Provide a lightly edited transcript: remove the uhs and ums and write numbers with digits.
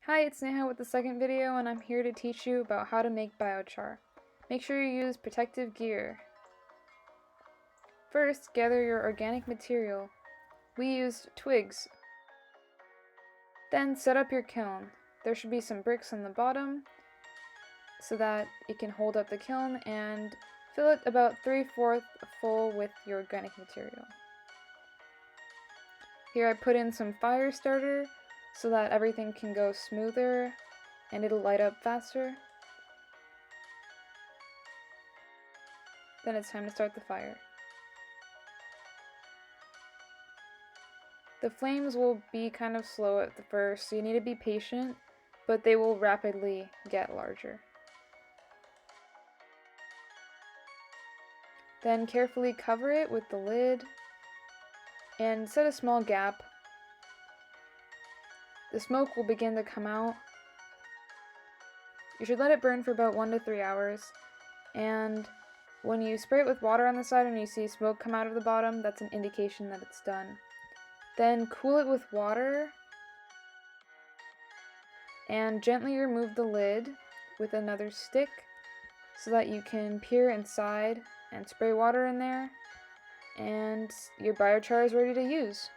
Hi, it's Neha with the second video, and I'm here to teach you about how to make biochar. Make sure you use protective gear. First, gather your organic material. We used twigs. Then set up your kiln. There should be some bricks on the bottom so that it can hold up the kiln, and fill it about 3/4 full with your organic material. Here I put in some firestarter so that everything can go smoother and it'll light up faster. Then it's time to start the fire. The flames will be kind of slow at the first, so you need to be patient, but they will rapidly get larger. Then carefully cover it with the lid and set a small gap. The smoke will begin to come out. You should let it burn for about 1 to 3 hours, and when you spray it with water on the side and you see smoke come out of the bottom, that's an indication that it's done. Then cool it with water and gently remove the lid with another stick so that you can peer inside and spray water in there, and your biochar is ready to use.